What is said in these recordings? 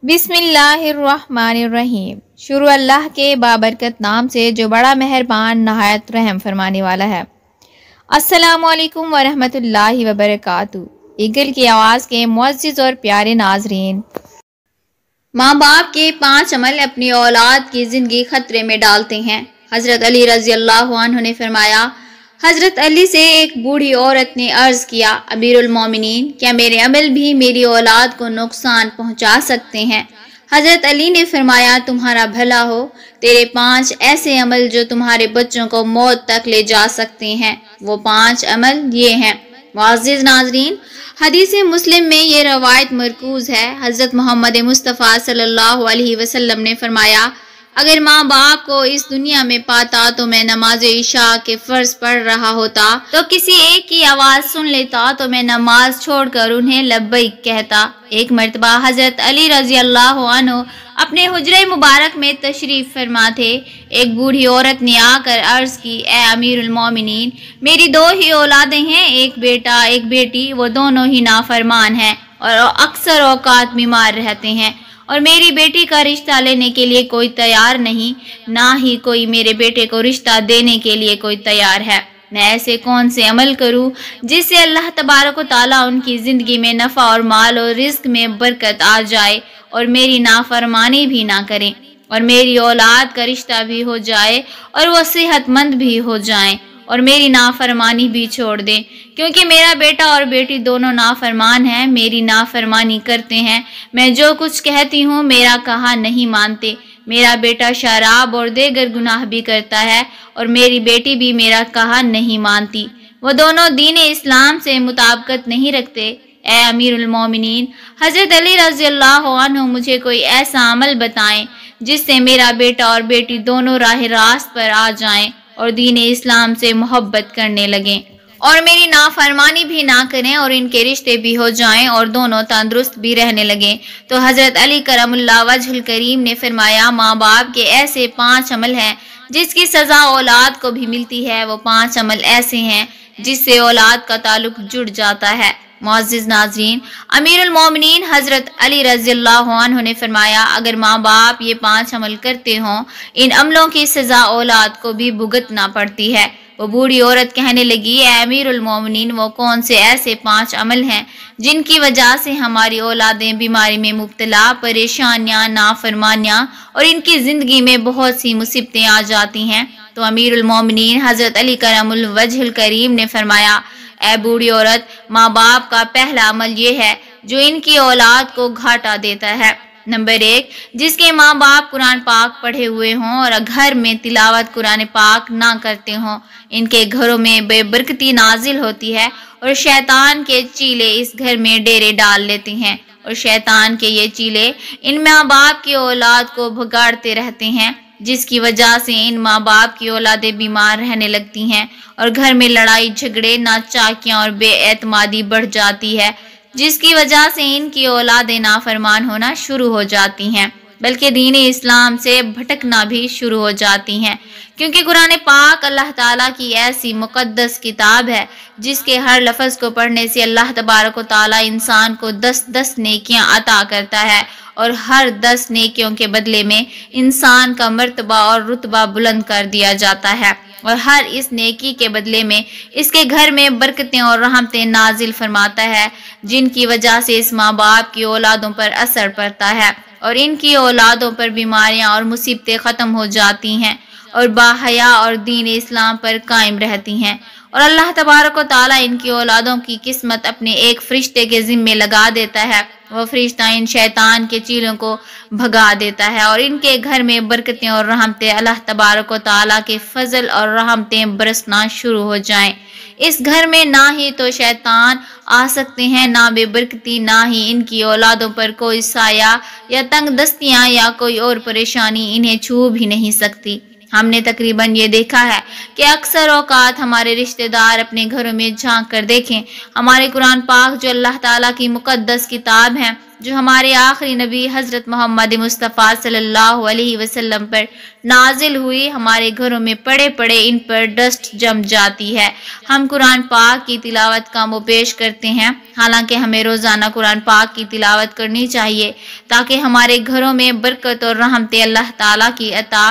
बिस्मिल्लाहिर्रहमानिर्रहीम। शुरू अल्लाह के बाबरकत नाम से जो बड़ा मेहरबान नहायत रहम फरमाने वाला है। अस्सलामु अलैकुम वरहमतुल्लाहि वबरकातुहू। ईगल की आवाज़ के मुअज़्ज़िज़ और प्यारे नाज़रीन, माँ बाप के 5 अमल अपनी औलाद की ज़िंदगी खतरे में डालते हैं। हज़रत अली रज़ी अल्लाह अन्हु ने फरमाया, हज़रत अली से एक बूढ़ी औरत ने अर्ज़ किया, अमीरुल मोमिनीन, क्या मेरे अमल भी मेरी औलाद को नुकसान पहुँचा सकते हैं? हज़रत अली ने फरमाया, तुम्हारा भला हो, तेरे 5 ऐसे अमल जो तुम्हारे बच्चों को मौत तक ले जा सकते हैं। वो 5 अमल ये हैं। मुअज़्ज़िज़ नाज़रीन, हदीस मुस्लिम में ये रवायत मरकूज़ है। हज़रत मोहम्मद मुस्तफ़ा सल्लल्लाहु अलैहि वसल्लम ने फरमाया, अगर माँ बाप को इस दुनिया में पाता तो मैं नमाज इशा के फर्ज पढ़ रहा होता तो किसी एक की आवाज़ सुन लेता तो मैं नमाज छोड़कर उन्हें लब्बैक कहता। एक मर्तबा हज़रत अली रज़ी अल्लाह अन्हु अपने हुजरे मुबारक में तशरीफ़ फरमा थे। एक बूढ़ी औरत ने आकर अर्ज़ की, ए अमीरुल मोमिनीन, मेरी 2 ही औलादें हैं, एक बेटा एक बेटी। वो दोनों ही नाफरमान हैं और अक्सर औकात बीमार रहते हैं और मेरी बेटी का रिश्ता लेने के लिए कोई तैयार नहीं, ना ही कोई मेरे बेटे को रिश्ता देने के लिए कोई तैयार है। मैं ऐसे कौन से अमल करूं जिससे अल्लाह तबारक व तआला उनकी ज़िंदगी में नफ़ा और माल और रिज़्क में बरकत आ जाए और मेरी नाफरमानी भी ना करें और मेरी औलाद का रिश्ता भी हो जाए और वो सेहतमंद भी हो जाएं और मेरी नाफरमानी भी छोड़ दें, क्योंकि मेरा बेटा और बेटी दोनों नाफरमान हैं, मेरी नाफरमानी करते हैं। मैं जो कुछ कहती हूँ मेरा कहा नहीं मानते। मेरा बेटा शराब और देगर गुनाह भी करता है और मेरी बेटी भी मेरा कहा नहीं मानती। वो दोनों दीन इस्लाम से मुताबिकत नहीं रखते। ए अमीरुल मोमिनीन, हज़रत अली रज़ी अल्लाह अन्हु मुझे कोई ऐसा अमल बताएं जिससे मेरा बेटा और बेटी दोनों राह रास्त पर आ जाएं और दीन इस्लाम से मोहब्बत करने लगें और मेरी नाफरमानी भी ना करें और इनके रिश्ते भी हो जाएं और दोनों तंदुरुस्त भी रहने लगें। तो हज़रत अली करमुल्लाह वजहुल करीम ने फरमाया, माँ बाप के ऐसे 5 अमल हैं जिसकी सज़ा औलाद को भी मिलती है। वो 5 अमल ऐसे हैं जिससे औलाद का ताल्लुक जुड़ जाता है। मुअज़्ज़िज़ नाज़रीन, अमीरुल मोमिनीन हज़रत अली रज़ी अल्लाह अन्हु ने फरमाया, अगर माँ बाप ये 5 अमल करते हों, इन अमलों की सज़ा औलाद को भी भुगतना पड़ती है। वो बूढ़ी औरत कहने लगी, ए अमीरुल मोमिनीन, वो कौन से ऐसे 5 अमल हैं जिनकी वजह से हमारी औलादें बीमारी में मुब्तला, परेशानियाँ, नाफरमानियाँ और इनकी ज़िंदगी में बहुत सी मुसीबतें आ जाती हैं? तो अमीरुल मोमिनीन हज़रत अली करमुल वजहुल करीम ने फरमाया, ए बूढ़ी औरत, माँ बाप का पहला अमल ये है जो इनकी औलाद को घाटा देता है। नंबर 1, जिसके माँ बाप कुरान पाक पढ़े हुए हों और घर में तिलावत कुरान पाक ना करते हों, इनके घरों में बेबरकती नाजिल होती है और शैतान के चीले इस घर में डेरे डाल लेते हैं और शैतान के ये चीले इन माँ बाप की औलाद को भगाड़ते रहते हैं, जिसकी वजह से इन माँ बाप की औलादें बीमार रहने लगती हैं और घर में लड़ाई झगड़े, नाचाकियाँ और बेएतमादी बढ़ जाती है, जिसकी वजह से इनकी औलादें नाफरमान होना शुरू हो जाती हैं, बल्कि दीन इस्लाम से भटकना भी शुरू हो जाती हैं। क्योंकि कुरान पाक अल्लाह ताला की ऐसी मुक़द्दस किताब है जिसके हर लफ्ज़ को पढ़ने से अल्लाह तबारक व तआला इंसान को 10-10 नेकियां अता करता है और हर 10 नेकियों के बदले में इंसान का मर्तबा और रुतबा बुलंद कर दिया जाता है और हर इस नेकी के बदले में इसके घर में बरकतें और रहमतें नाजिल फरमाता है, जिनकी वजह से इस माँ बाप की औलादों पर असर पड़ता है और इनकी औलादों पर बीमारियां और मुसीबतें ख़त्म हो जाती हैं और बाहया और दीन इस्लाम पर कायम रहती हैं और अल्लाह तबारक व तआला इनकी औलादों की किस्मत अपने एक फरिश्ते के ज़िम्मे लगा देता है। वह फरिश्ता इन शैतान के चीलों को भगा देता है और इनके घर में बरकतें और रहमतें अल्लाह तबारक व तआला के फजल और रहमतें बरसना शुरू हो जाएं। इस घर में ना ही तो शैतान आ सकते हैं, ना बेबरकती, ना ही इनकी औलादों पर कोई साया या तंग दस्तियाँ या कोई और परेशानी इन्हें छू भी नहीं सकती। हमने तकरीबन ये देखा है कि अक्सर औकात हमारे रिश्तेदार अपने घरों में झांक कर देखें। हमारे कुरान पाक जो अल्लाह ताला की मुकद्दस किताब है, जो हमारे आखिरी नबी हज़रत मोहम्मद मुस्तफ़ा सल्लल्लाहु अलैहि वसल्लम पर नाजिल हुई, हमारे घरों में पड़े पड़े इन पर डस्ट जम जाती है। हम कुरान पाक की तिलावत का मुँह पेश करते हैं, हालांकि हमें रोज़ाना कुरान पाक की तिलावत करनी चाहिए ताकि हमारे घरों में बरकत और रहमतें अल्लाह ताला की अता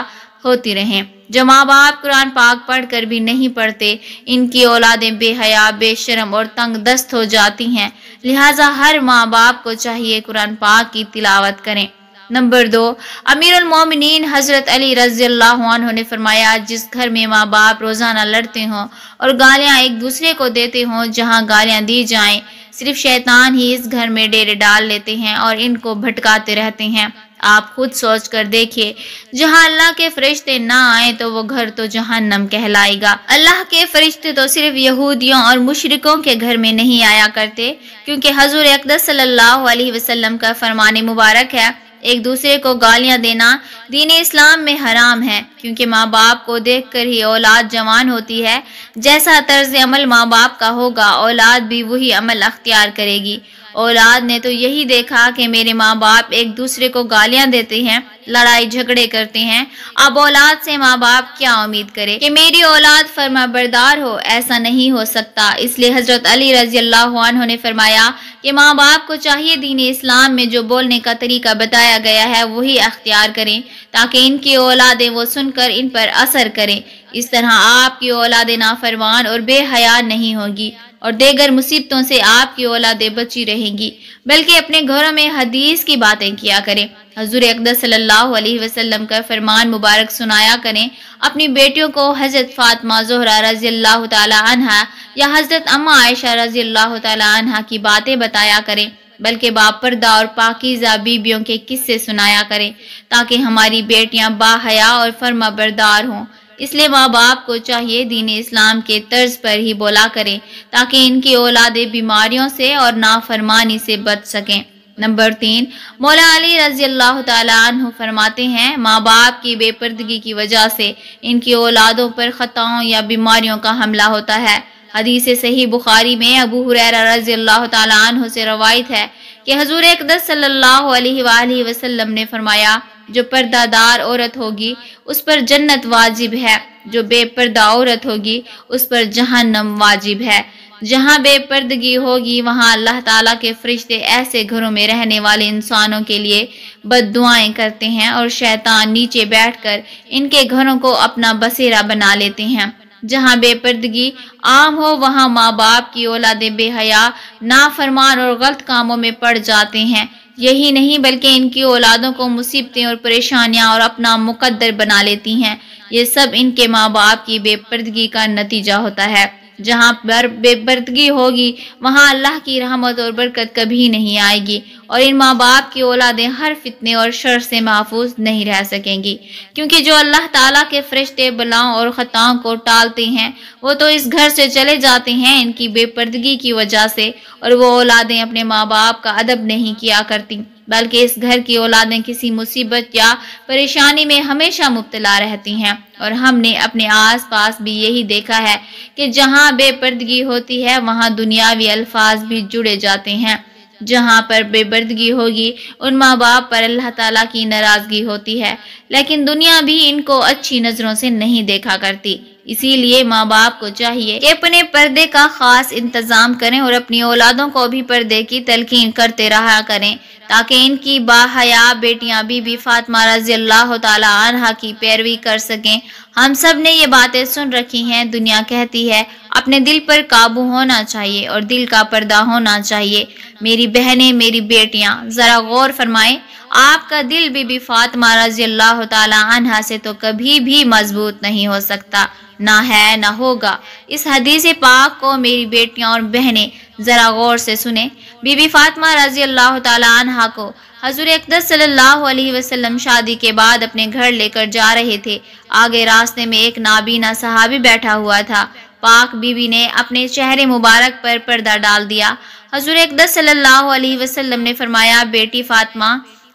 होती रहें। जो माँ बाप कुरान पाक पढ़कर भी नहीं पढ़ते, इनकी औलादें बेहया, बेशरम और तंग दस्त हो जाती हैं। लिहाजा हर माँ बाप को चाहिए कुरान पाक की तिलावत करें। नंबर 2, अमीरुल मोमिनीन हज़रत अली रज़ियल्लाहु अन्हु ने फरमाया, जिस घर में माँ बाप रोज़ाना लड़ते हों और गालियाँ एक दूसरे को देते हों, जहाँ गालियाँ दी जाएं, सिर्फ शैतान ही इस घर में डेरे डाल लेते हैं और इनको भटकाते रहते हैं। आप खुद सोच कर देखिए, जहाँ अल्लाह के फरिश्ते ना आए तो वो घर तो जहन्नम कहलाएगा। अल्लाह के फरिश्ते तो सिर्फ यहूदियों और मुशरिकों के घर में नहीं आया करते, क्योंकि हजूर अक़दस सल्लल्लाहु अलैहि वसल्लम का फरमान मुबारक है, एक दूसरे को गालियां देना दीन इस्लाम में हराम है, क्योंकि माँ बाप को देखकर ही औलाद जवान होती है। जैसा तर्ज अमल माँ बाप का होगा, औलाद भी वही अमल अख्तियार करेगी। औलाद ने तो यही देखा कि मेरे माँ बाप एक दूसरे को गालियां देते हैं, लड़ाई झगड़े करते हैं, अब औलाद से माँ बाप क्या उम्मीद करे कि मेरी औलाद फरमाबरदार हो? ऐसा नहीं हो सकता। इसलिए हजरत अली रज़ियल्लाहु अन्हु ने फरमाया कि माँ बाप को चाहिए दीन इस्लाम में जो बोलने का तरीका बताया गया है वही अख्तियार करें, ताकि इनकी औलादें वो सुनकर इन पर असर करें। इस तरह आपकी औलादें नाफरमान और बेहया नहीं होगी और देगर मुसीबतों से आपकी औलादें बची रहेंगी, बल्कि अपने घरों में हदीस की बातें किया करें। हजूर अक़दस सल्लल्लाहु अलैहि वसल्लम का फरमान मुबारक सुनाया करें। अपनी बेटियों को हजरत फातिमा ज़ोहरा रज़ियल्लाहु ताला अन्हा या हजरत अम्मा आयशा रज़ियल्लाहु ताला अन्हा की बातें बताया करें, बल्कि बापर्दा और पाकीज़ा बीबियों के किस्से सुनाया करें, ताकि हमारी बेटियां बाहया और फरमाबरदार हों। इसलिए माँ बाप को चाहिए दीन इस्लाम के तर्ज पर ही बोला करें, ताकि इनकी औलादें बीमारियों से और नाफरमानी से बच सकें। नंबर 3, मौला अली रज़ियल्लाहु ताला अन्हु फरमाते हैं, माँ बाप की बेपर्दगी की वजह से इनकी औलादों पर खताओं या बीमारियों का हमला होता है। हदीस सही बुखारी में अबू हुरैरा रज़ियल्लाहु ताला अन्हु से रवायत है कि हजूर अक़दस सल्लल्लाहु अलैहि वसल्लम ने फरमाया, जो पर्दादार औरत होगी उस पर जन्नत वाजिब है, जो बेपर्दा औरत होगी उस पर जहन्नम वाजिब है। जहाँ बेपर्दगी होगी वहाँ अल्लाह ताला के फरिश्ते ऐसे घरों में रहने वाले इंसानों के लिए बद्दुआएं करते हैं और शैतान नीचे बैठकर इनके घरों को अपना बसेरा बना लेते हैं। जहाँ बेपर्दगी आम हो वहाँ माँ बाप की औलादें बेहया, नाफरमान और गलत कामों में पड़ जाते हैं। यही नहीं बल्कि इनकी औलादों को मुसीबतें और परेशानियां और अपना मुकद्दर बना लेती हैं। ये सब इनके माँ बाप की बेपर्दगी का नतीजा होता है। जहाँ पर बेपर्दगी होगी वहाँ अल्लाह की रहमत और बरकत कभी नहीं आएगी और इन माँ बाप की औलादें हर फितने और शर से महफूज नहीं रह सकेंगी, क्योंकि जो अल्लाह ताला के फरिश्ते बलाओं और खताओं को टालते हैं वो तो इस घर से चले जाते हैं इनकी बेपर्दगी की वजह से, और वो औलादें अपने माँ बाप का अदब नहीं किया करती, बल्कि इस घर की औलादें किसी मुसीबत या परेशानी में हमेशा मुब्तला रहती हैं। और हमने अपने आस पास भी यही देखा है कि जहाँ बेपर्दगी होती है वहाँ दुनियावी अल्फाज भी जुड़े जाते हैं। जहाँ पर बेपर्दगी होगी उन माँ बाप पर अल्लाह ताला की नाराजगी होती है, लेकिन दुनिया भी इनको अच्छी नजरों से नहीं देखा करती। इसीलिए माँ बाप को चाहिए कि अपने पर्दे का खास इंतजाम करें और अपनी औलादों को भी पर्दे की तलकीन करते रहा करें, ताकि इनकी बाहया बेटियां बीबी फातिमा रज़ियल्लाहु ताला अन्हा की पैरवी कर सकें। हम सब ने ये बातें सुन रखी हैं। दुनिया कहती है अपने दिल पर काबू होना चाहिए और दिल का पर्दा होना चाहिए। मेरी बहनें, मेरी बेटियां, जरा गौर फरमाएं, आपका दिल बीबी फातिमा रज़ियल्लाहु ताला अन्हा से तो कभी भी मजबूत नहीं हो सकता, ना है ना होगा। इस हदीस पाक को मेरी बेटियां और बहनें जरा गौर से सुने। बीबी फातिमा रज़ियल्लाहु ताला अन्हा को हजूर अक़दस सल्लल्लाहु अलैहि वसल्लम शादी के बाद अपने घर लेकर जा रहे थे। आगे रास्ते में एक नाबीना सहाबी बैठा हुआ था। पाक बीबी ने अपने चेहरे मुबारक पर पर्दा डाल दिया। हजूर अक़दस सल्लल्लाहु अलैहि वसल्लम ने फरमाया, बेटी फातिमा,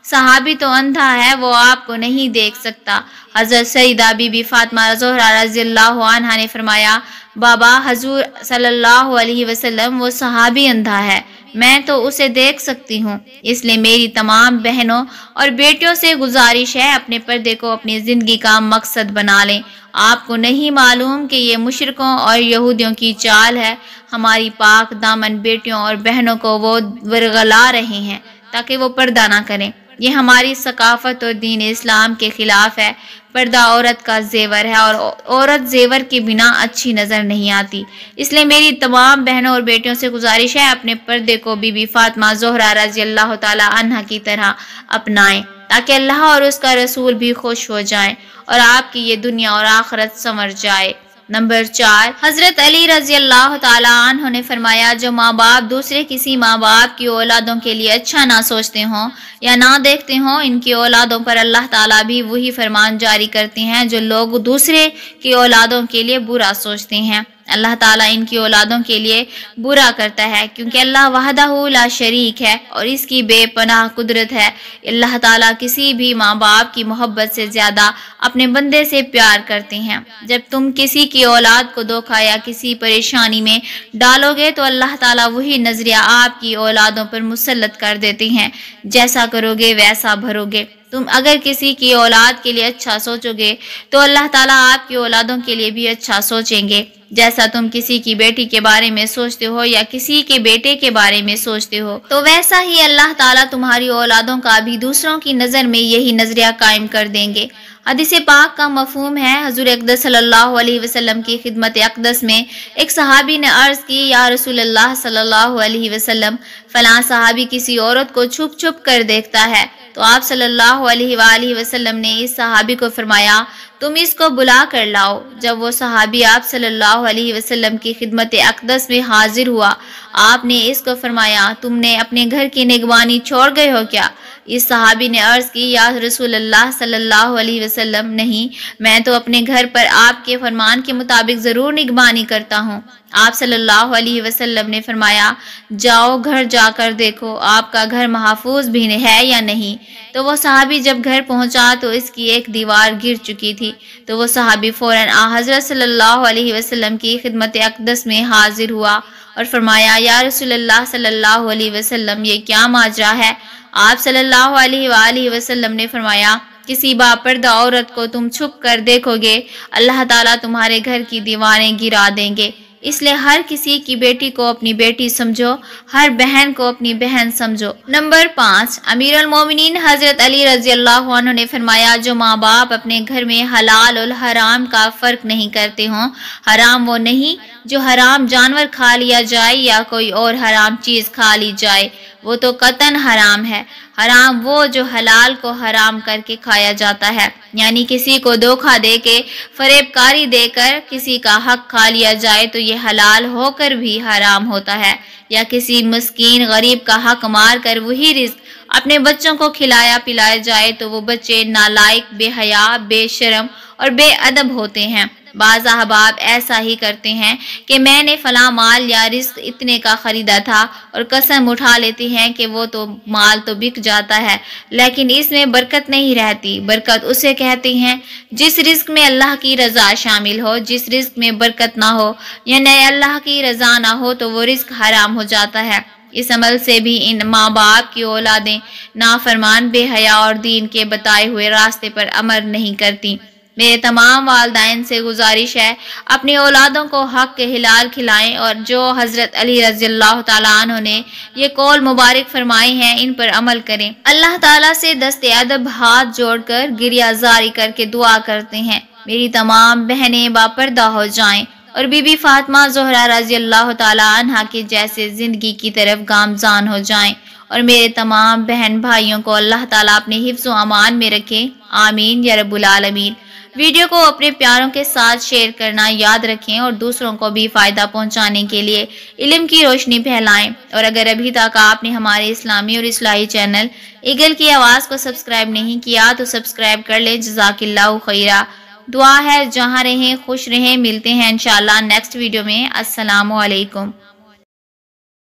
सहाबी तो अंधा है, वो आपको नहीं देख सकता। हजरत सईदा बीबी फातिमा ज़ोहरा रज़ियल्लाहु अन्हा ने फरमाया, बाबा हजूर सल्लल्लाहु अलैहि वसल्लम वो सहाबी अंधा है, मैं तो उसे देख सकती हूँ। इसलिए मेरी तमाम बहनों और बेटियों से गुजारिश है, अपने पर्दे को अपनी ज़िंदगी का मकसद बना लें। आपको नहीं मालूम कि ये मुशरिकों और यहूदियों की चाल है। हमारी पाक दामन बेटियों और बहनों को वो वरगला रहे हैं ताकि वो पर्दा ना करें। ये हमारी सकाफत और दीन इस्लाम के खिलाफ है। पर्दा औरत का जेवर है और औरत जेवर के बिना अच्छी नज़र नहीं आती। इसलिए मेरी तमाम बहनों और बेटियों से गुजारिश है, अपने पर्दे को बीबी फातिमा ज़ोहरा रज़ियल्लाहु ताला अन्हा की तरह अपनाएं ताकि अल्लाह और उसका रसूल भी खुश हो जाएं और आपकी ये दुनिया और आखिरत संवर जाए। नंबर 4, हजरत अली रज़ियल्लाहु ताला अन्हु ने फरमाया, जो माँ बाप दूसरे किसी माँ बाप की औलादों के लिए अच्छा ना सोचते हों या ना देखते हों, इनकी औलादों पर अल्लाह ताला भी वही फरमान जारी करते हैं जो लोग दूसरे की औलादों के लिए बुरा सोचते हैं। अल्लाह ताला इनकी औलादों के लिए बुरा करता है क्योंकि अल्लाह वहदहू ला शरीक है और इसकी बेपनाह कुदरत है। अल्लाह ताला किसी भी माँ बाप की मोहब्बत से ज़्यादा अपने बंदे से प्यार करते हैं। जब तुम किसी की औलाद को धोखा या किसी परेशानी में डालोगे तो अल्लाह ताला वही नजरिया आपकी औलादों पर मुसल्लत कर देते हैं। जैसा करोगे वैसा भरोगे। तुम अगर किसी की औलाद के लिए अच्छा सोचोगे तो अल्लाह ताला आपकी औलादों के लिए भी अच्छा सोचेंगे। जैसा तुम किसी की बेटी के बारे में सोचते हो या किसी के बेटे के बारे में सोचते हो, तो वैसा ही अल्लाह ताला तुम्हारी औलादों का भी दूसरों की नज़र में यही नजरिया कायम कर देंगे। हदीस पाक का मफहूम है, हुज़ूर अक़दस सल्लल्लाहु अलैहि वसल्लम की खिदमत अक़दस में एक सहाबी ने अर्ज़ की, या रसूलल्लाह सल्लल्लाहु अलैहि वसल्लम, फलां सहाबी किसी औरत को छुप छुप कर देखता है। तो आप सल्लल्लाहु अलैहि वसल्लम ने इस सहाबी को फरमाया, तुम इसको बुला कर लाओ। जब वो सहाबी आप सल्लल्लाहु अलैहि वसल्लम की खिदमत अक़दस में हाजिर हुआ, आपने इसको फरमाया, तुमने अपने घर की निगरानी छोड़ गए हो क्या? इस सहाबी ने अर्ज़ की, या रसूलल्लाह सल्लल्लाहु अलैहि वसल्लम, नहीं, मैं तो अपने घर पर आपके फरमान के मुताबिक ज़रूर निगरानी करता हूँ। आप सल्लल्लाहु अलैहि वसल्लम ने फरमाया, जाओ घर जाकर देखो आपका घर महफूज भी है या नहीं। तो वो सहाबी जब घर पहुंचा तो इसकी एक दीवार गिर चुकी थी। तो वो सहाबी फौरन हज़रत सल्लल्लाहु अलैहि वसल्लम की खिदमत अक़दस में हाजिर हुआ और फरमाया, या रसूलल्लाह सल्लल्लाहु अलैहि वसल्लम, ये क्या माजरा है? आप सल्लल्लाहु अलैहि वसल्लम ने फरमाया, किसी बापर्दा औरत को तुम छुप कर देखोगे, अल्लाह ताला तुम्हारे घर की दीवारें गिरा देंगे। इसलिए हर किसी की बेटी को अपनी बेटी समझो, हर बहन को अपनी बहन समझो। नंबर 5, अमीरुल मोमिनीन हजरत अली रज़ियल्लाहु अन्हु ने फरमाया, जो माँ बाप अपने घर में हलाल और हराम का फर्क नहीं करते हों, हराम वो नहीं जो हराम जानवर खा लिया जाए या कोई और हराम चीज़ खा ली जाए, वो तो कतन हराम है। हराम वो जो हलाल को हराम करके खाया जाता है, यानी किसी को धोखा दे के फरेबकारी देकर किसी का हक खा लिया जाए तो ये हलाल होकर भी हराम होता है। या किसी मस्कीन गरीब का हक मार कर वही रिज़्क अपने बच्चों को खिलाया पिलाया जाए तो वो बच्चे नालायक, बेहया, बेशरम और बेअदब होते हैं। बाज़ अहबाब ऐसा ही करते हैं कि मैंने फला माल या रिस्क इतने का खरीदा था और कसम उठा लेते हैं कि वो तो माल तो बिक जाता है, लेकिन इसमें बरकत नहीं रहती। बरकत उसे कहते हैं जिस रिस्क में अल्लाह की रज़ा शामिल हो। जिस रिस्क में बरकत ना हो यानी अल्लाह की रज़ा ना हो तो वो रिस्क हराम हो जाता है। इस अमल से भी इन माँ बाप की औलादें नाफरमान, बेहया और दीन के बताए हुए रास्ते पर अमल नहीं करती। मेरे तमाम वालिदैन से गुजारिश है, अपनी औलादों को हक के हिलाल खिलाएं और जो हज़रत अली रज़ियल्लाहु ताला अन्हु ने ये कौल मुबारक फरमाए हैं इन पर अमल करें। अल्लाह ताला से दस्ते अदब हाथ जोड़कर गिरियाजारी करके दुआ करते हैं, मेरी तमाम बहनें बापर्दा हो जाएं और बीबी फातिमा ज़ोहरा रज़ियल्लाहु ताला अन्हा के जैसे ज़िंदगी की तरफ गामज़ान हो जाएं और मेरे तमाम बहन भाइयों को अल्लाह ताला अपने हिफ्ज़ व अमान में रखें। आमीन या रब्बुल आलमीन। वीडियो को अपने प्यारों के साथ शेयर करना याद रखें और दूसरों को भी फ़ायदा पहुंचाने के लिए इल्म की रोशनी फैलाएं। और अगर अभी तक आपने हमारे इस्लामी और इस्लाही चैनल ईगल की आवाज़ को सब्सक्राइब नहीं किया तो सब्सक्राइब कर लें। जज़ाकिल्लाहु खैरा। दुआ है जहाँ रहें खुश रहें। मिलते हैं इंशाअल्लाह नेक्स्ट वीडियो में। अस्सलामु अलैकुम।